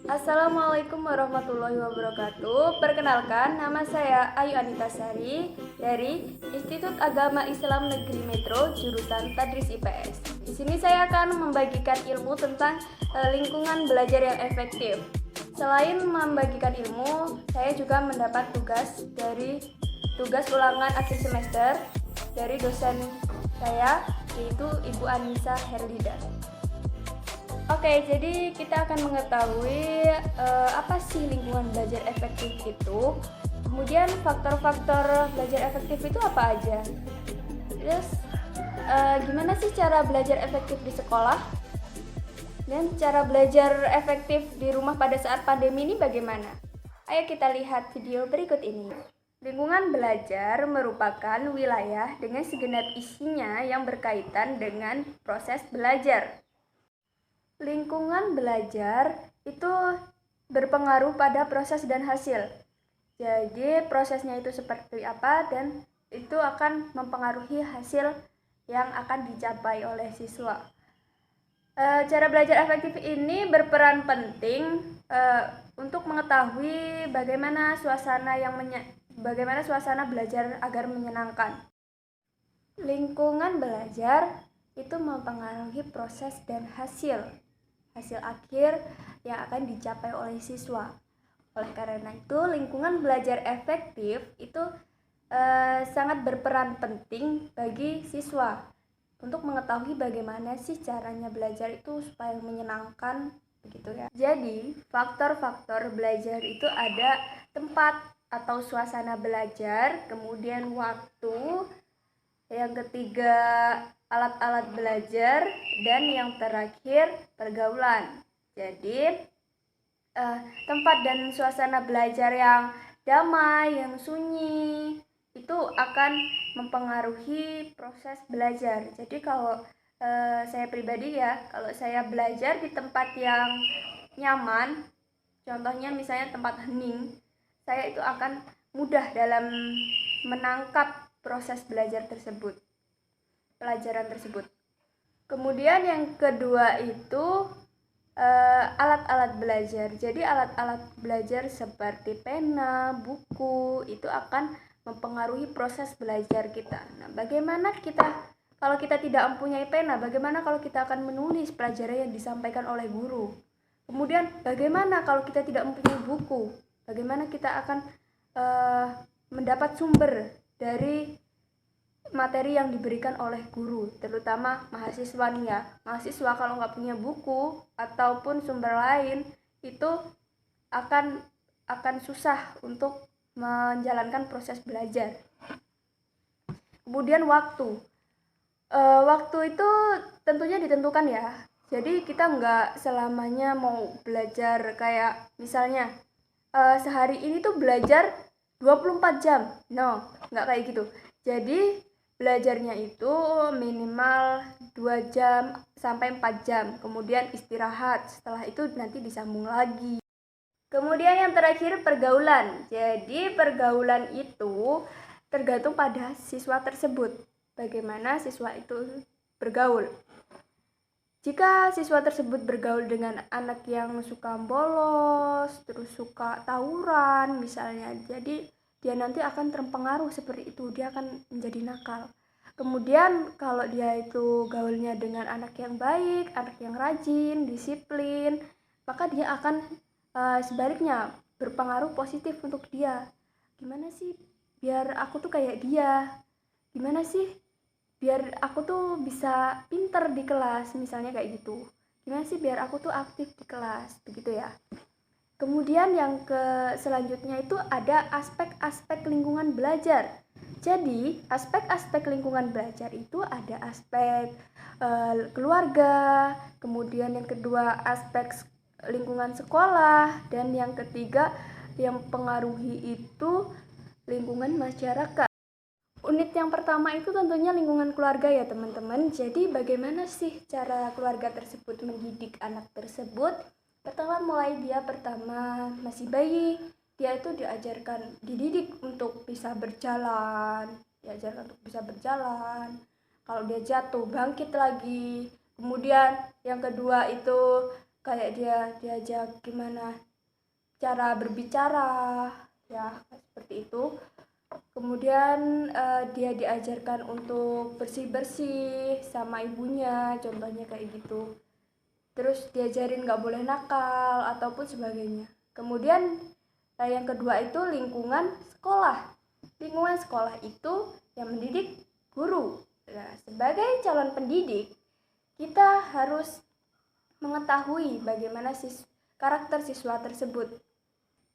Assalamualaikum warahmatullahi wabarakatuh. Perkenalkan, nama saya Ayu Anita Sari dari Institut Agama Islam Negeri Metro, jurusan Tadris IPS. Di sini saya akan membagikan ilmu tentang lingkungan belajar yang efektif. Selain membagikan ilmu, saya juga mendapat tugas ulangan akhir semester dari dosen saya, yaitu Ibu Anissa Herlida. Oke, jadi kita akan mengetahui apa sih lingkungan belajar efektif itu. Kemudian faktor-faktor belajar efektif itu apa aja. Terus gimana sih cara belajar efektif di sekolah? Dan cara belajar efektif di rumah pada saat pandemi ini bagaimana? Ayo kita lihat video berikut ini. Lingkungan belajar merupakan wilayah dengan segenap isinya yang berkaitan dengan proses belajar. Lingkungan belajar itu berpengaruh pada proses dan hasil. Jadi prosesnya itu seperti apa dan itu akan mempengaruhi hasil yang akan dicapai oleh siswa. Cara belajar efektif ini berperan penting untuk mengetahui bagaimana suasana belajar agar menyenangkan. Lingkungan belajar itu mempengaruhi proses dan hasil akhir yang akan dicapai oleh siswa. Oleh karena itu, lingkungan belajar efektif itu sangat berperan penting bagi siswa untuk mengetahui bagaimana sih caranya belajar itu supaya menyenangkan, begitu ya. Jadi, faktor-faktor belajar itu ada tempat atau suasana belajar, kemudian waktu, yang ketiga alat-alat belajar, dan yang terakhir pergaulan. Jadi tempat dan suasana belajar yang damai, yang sunyi itu akan mempengaruhi proses belajar. Jadi kalau saya pribadi ya, kalau saya belajar di tempat yang nyaman, contohnya misalnya tempat hening, saya itu akan mudah dalam menangkap proses belajar tersebut, pelajaran tersebut. Kemudian yang kedua itu alat-alat belajar. Jadi alat-alat belajar seperti pena, buku itu akan mempengaruhi proses belajar kita. Nah, bagaimana kalau kita tidak mempunyai pena, bagaimana kalau kita akan menulis pelajaran yang disampaikan oleh guru? Kemudian bagaimana kalau kita tidak mempunyai buku? Bagaimana kita akan mendapat sumber dari materi yang diberikan oleh guru, terutama mahasiswa nih ya. Mahasiswa kalau nggak punya buku ataupun sumber lain itu akan susah untuk menjalankan proses belajar. Kemudian waktu itu tentunya ditentukan ya. Jadi kita nggak selamanya mau belajar kayak misalnya sehari ini tuh belajar 24 jam. No, nggak kayak gitu. Jadi belajarnya itu minimal 2 jam sampai 4 jam, kemudian istirahat, setelah itu nanti disambung lagi. Kemudian yang terakhir pergaulan. Jadi pergaulan itu tergantung pada siswa tersebut, bagaimana siswa itu bergaul. Jika siswa tersebut bergaul dengan anak yang suka bolos, terus suka tawuran misalnya, jadi dia nanti akan terpengaruh seperti itu, dia akan menjadi nakal. Kemudian kalau dia itu gaulnya dengan anak yang baik, anak yang rajin, disiplin, maka dia akan sebaliknya berpengaruh positif untuk dia. Gimana sih biar aku tuh kayak dia? Gimana sih biar aku tuh bisa pinter di kelas, misalnya kayak gitu. Gimana sih biar aku tuh aktif di kelas, begitu ya. Kemudian yang selanjutnya itu ada aspek-aspek lingkungan belajar. Jadi aspek-aspek lingkungan belajar itu ada aspek keluarga, kemudian yang kedua aspek lingkungan sekolah, dan yang ketiga yang pengaruhi itu lingkungan masyarakat. Unit yang pertama itu tentunya lingkungan keluarga ya teman-teman. Jadi bagaimana sih cara keluarga tersebut mendidik anak tersebut? Pertama dia masih bayi, dia itu dididik untuk bisa berjalan, kalau dia jatuh bangkit lagi. Kemudian yang kedua itu kayak dia diajak gimana cara berbicara, ya seperti itu. Kemudian dia diajarkan untuk bersih-bersih sama ibunya, contohnya kayak gitu. Terus diajarin nggak boleh nakal ataupun sebagainya. Kemudian yang kedua itu lingkungan sekolah. Lingkungan sekolah itu yang mendidik guru. Nah, sebagai calon pendidik, kita harus mengetahui bagaimana karakter siswa tersebut.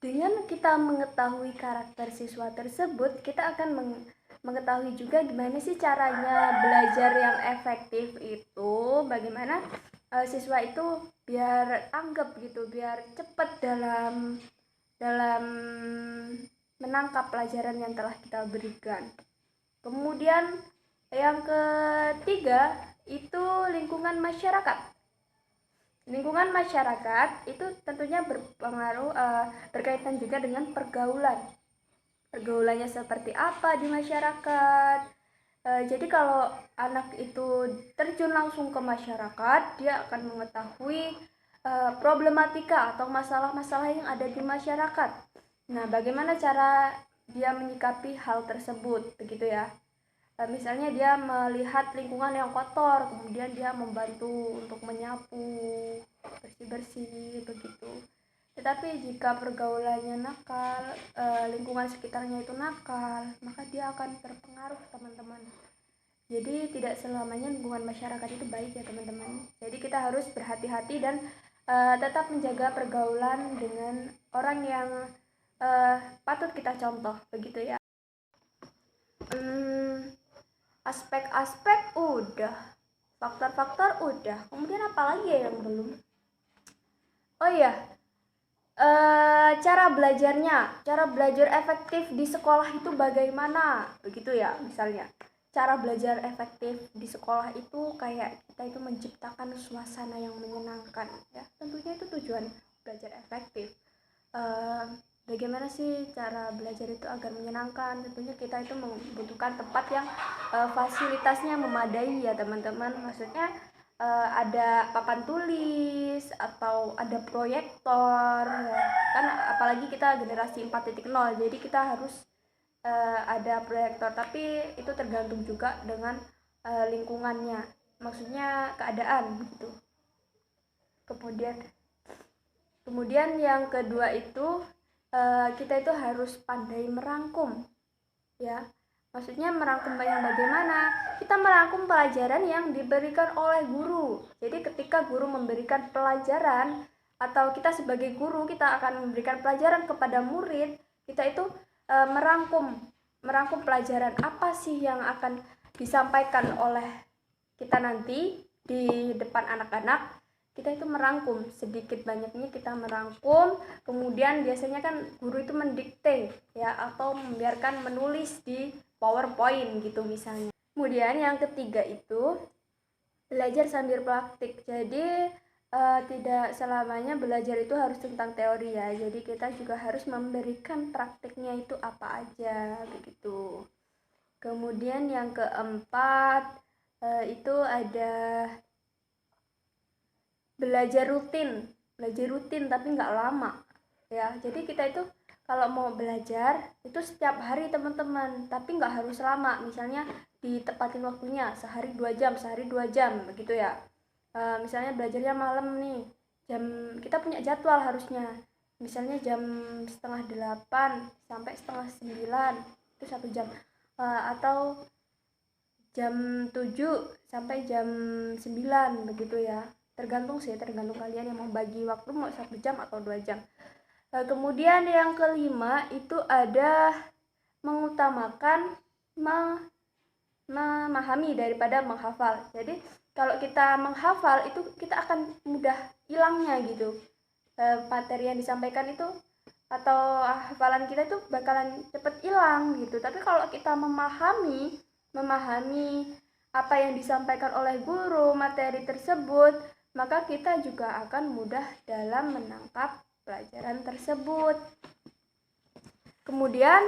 Dengan kita mengetahui karakter siswa tersebut, kita akan mengetahui juga gimana sih caranya belajar yang efektif itu, bagaimana siswa itu biar tanggap gitu, biar cepat dalam menangkap pelajaran yang telah kita berikan. Kemudian yang ketiga itu lingkungan masyarakat. Lingkungan masyarakat itu tentunya berpengaruh berkaitan juga dengan pergaulan. Pergaulannya seperti apa di masyarakat. Jadi kalau anak itu terjun langsung ke masyarakat, dia akan mengetahui problematika atau masalah-masalah yang ada di masyarakat. Nah, bagaimana cara dia menyikapi hal tersebut, begitu ya. Misalnya dia melihat lingkungan yang kotor, kemudian dia membantu untuk menyapu, bersih-bersih, begitu. Tetapi jika pergaulannya nakal, lingkungan sekitarnya itu nakal, maka dia akan terpengaruh, teman-teman. Jadi tidak selamanya lingkungan masyarakat itu baik ya, teman-teman. Jadi kita harus berhati-hati dan tetap menjaga pergaulan dengan orang yang patut kita contoh, begitu ya. Aspek-aspek udah, faktor-faktor udah, kemudian apa lagi ya yang belum? Oh iya, cara belajar efektif di sekolah itu bagaimana, begitu ya. Misalnya cara belajar efektif di sekolah itu kayak kita itu menciptakan suasana yang menyenangkan ya, tentunya itu tujuan belajar efektif. Bagaimana sih cara belajar itu agar menyenangkan? Tentunya kita itu membutuhkan tempat yang fasilitasnya memadai ya, teman-teman. Maksudnya ada papan tulis atau ada proyektor ya. Kan apalagi kita generasi 4.0, jadi kita harus ada proyektor, tapi itu tergantung juga dengan lingkungannya, maksudnya keadaan gitu. Kemudian yang kedua itu kita itu harus pandai merangkum ya. Maksudnya merangkum yang bagaimana? Kita merangkum pelajaran yang diberikan oleh guru. Jadi ketika guru memberikan pelajaran atau kita sebagai guru kita akan memberikan pelajaran kepada murid, kita itu merangkum pelajaran apa sih yang akan disampaikan oleh kita nanti di depan anak-anak. Kita itu merangkum, sedikit banyaknya kita merangkum, kemudian biasanya kan guru itu mendikte ya, atau membiarkan menulis di PowerPoint gitu misalnya. Kemudian yang ketiga itu belajar sambil praktik. Jadi tidak selamanya belajar itu harus tentang teori ya, jadi kita juga harus memberikan praktiknya itu apa aja begitu. Kemudian yang keempat itu ada belajar rutin tapi nggak lama ya. Jadi kita itu kalau mau belajar itu setiap hari teman-teman, tapi nggak harus lama, misalnya ditepatin waktunya sehari 2 jam begitu ya. Misalnya belajarnya malam nih, kita punya jadwal harusnya, misalnya jam 8:30 sampai 8:30 itu 1 jam, atau jam 7 sampai jam 9 begitu ya. Tergantung kalian yang mau bagi waktu mau 1 jam atau 2 jam. Kemudian yang kelima itu ada mengutamakan memahami daripada menghafal. Jadi kalau kita menghafal itu kita akan mudah hilangnya gitu materi yang disampaikan itu, atau hafalan kita itu bakalan cepet hilang gitu. Tapi kalau kita memahami apa yang disampaikan oleh guru materi tersebut, maka kita juga akan mudah dalam menangkap pelajaran tersebut. Kemudian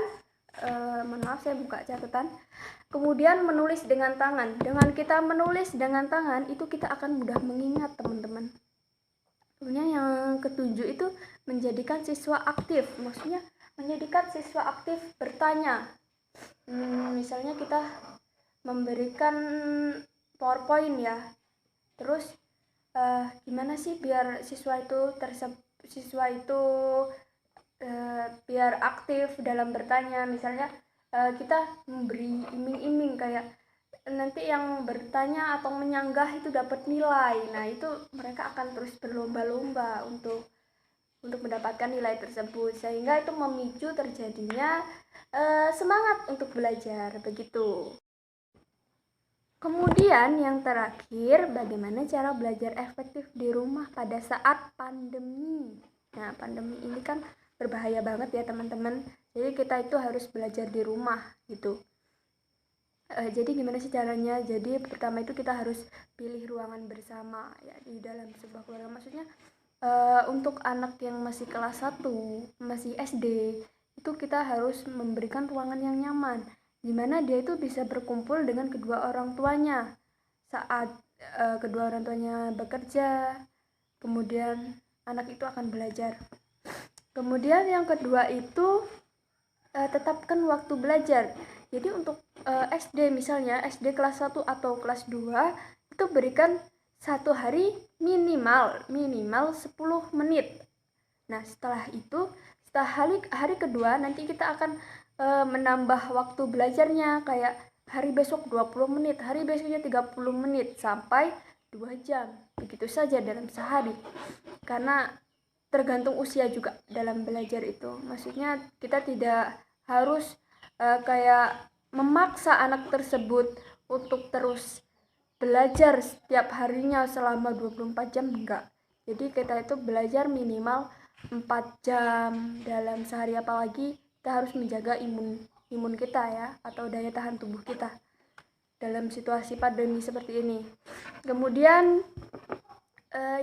mohon maaf saya buka catatan. Kemudian menulis dengan tangan. Dengan kita menulis dengan tangan itu kita akan mudah mengingat, teman-teman. Kemudian yang ketujuh itu menjadikan siswa aktif. Maksudnya menjadikan siswa aktif bertanya. Misalnya kita memberikan PowerPoint ya. Terus gimana sih biar siswa itu biar aktif dalam bertanya. Misalnya kita memberi iming-iming kayak nanti yang bertanya atau menyanggah itu dapat nilai. Nah, itu mereka akan terus berlomba-lomba untuk mendapatkan nilai tersebut, sehingga itu memicu terjadinya semangat untuk belajar begitu. Kemudian yang terakhir, bagaimana cara belajar efektif di rumah pada saat pandemi. Nah, pandemi ini kan berbahaya banget ya teman-teman. Jadi kita itu harus belajar di rumah gitu. Jadi gimana sih caranya? Jadi pertama itu kita harus pilih ruangan bersama ya di dalam sebuah keluarga. Maksudnya untuk anak yang masih kelas 1, masih SD, itu kita harus memberikan ruangan yang nyaman, dimana dia itu bisa berkumpul dengan kedua orang tuanya saat kedua orang tuanya bekerja. Kemudian anak itu akan belajar. Kemudian yang kedua itu tetapkan waktu belajar. Jadi untuk SD misalnya, SD kelas 1 atau kelas 2 itu berikan satu hari minimal 10 menit. Nah, setelah itu, setelah hari kedua nanti kita akan menambah waktu belajarnya, kayak hari besok 20 menit, hari besoknya 30 menit sampai 2 jam. Begitu saja dalam sehari. Karena tergantung usia juga dalam belajar itu. Maksudnya kita tidak harus kayak memaksa anak tersebut untuk terus belajar setiap harinya selama 24 jam, enggak. Jadi kita itu belajar minimal 4 jam dalam sehari, apalagi kita harus menjaga imun kita ya, atau daya tahan tubuh kita dalam situasi pandemi seperti ini. Kemudian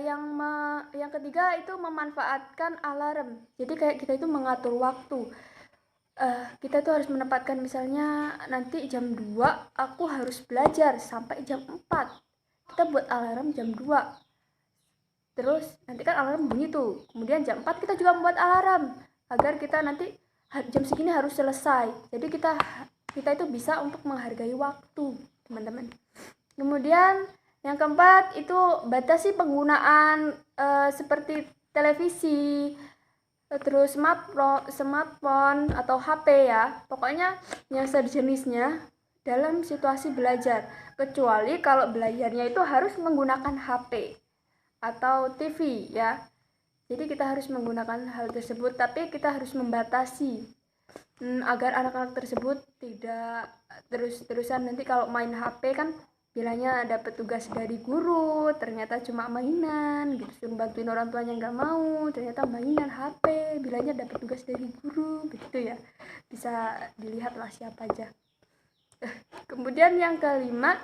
yang ketiga itu memanfaatkan alarm. Jadi kayak kita itu mengatur waktu. Kita tuh harus menempatkan, misalnya nanti jam 2 aku harus belajar sampai jam 4. Kita buat alarm jam 2. Terus nanti kan alarm bunyi tuh. Kemudian jam 4 kita juga membuat alarm agar kita nanti jam segini harus selesai. Jadi kita itu bisa untuk menghargai waktu, teman-teman. Kemudian yang keempat itu batasi penggunaan seperti televisi, terus smartphone atau HP ya, pokoknya yang sejenisnya dalam situasi belajar, kecuali kalau belajarnya itu harus menggunakan HP atau TV ya. Jadi kita harus menggunakan hal tersebut, tapi kita harus membatasi agar anak-anak tersebut tidak terus-terusan nanti kalau main HP kan bilangnya dapat tugas dari guru, ternyata cuma mainan gitu, suruh bantuin orang tuanya nggak mau, ternyata mainan HP, bilangnya dapat tugas dari guru, begitu ya. Bisa dilihatlah siapa aja. Kemudian yang kelima,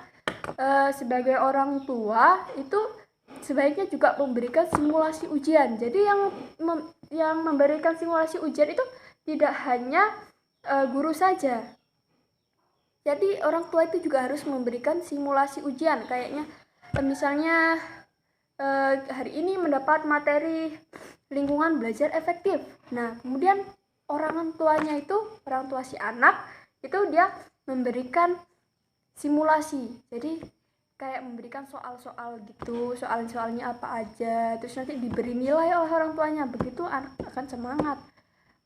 sebagai orang tua itu sebaiknya juga memberikan simulasi ujian. Jadi yang memberikan simulasi ujian itu tidak hanya guru saja. Jadi orang tua itu juga harus memberikan simulasi ujian, kayaknya misalnya hari ini mendapat materi lingkungan belajar efektif. Nah, kemudian orang tuanya itu, orang tua si anak itu dia memberikan simulasi. Jadi kayak memberikan soal-soal gitu, soalnya apa aja, terus nanti diberi nilai oleh orang tuanya. Begitu anak akan semangat.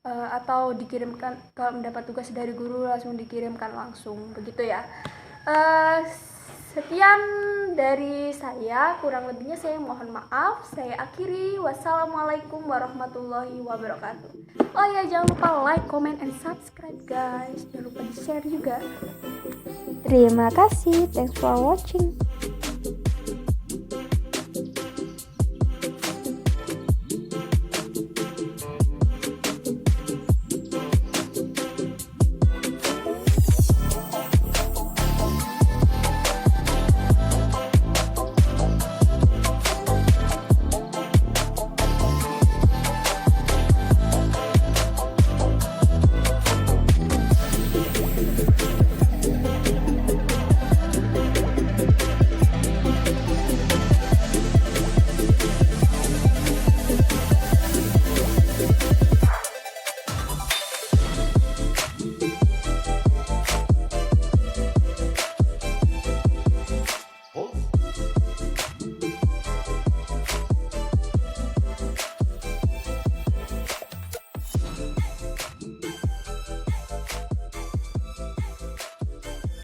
Atau dikirimkan, kalau mendapat tugas dari guru langsung dikirimkan langsung, begitu ya. Sekian dari saya, kurang lebihnya saya mohon maaf. Saya akhiri, wassalamualaikum warahmatullahi wabarakatuh. Oh ya, jangan lupa like, comment, and subscribe guys, jangan lupa di share juga. Terima kasih, thanks for watching.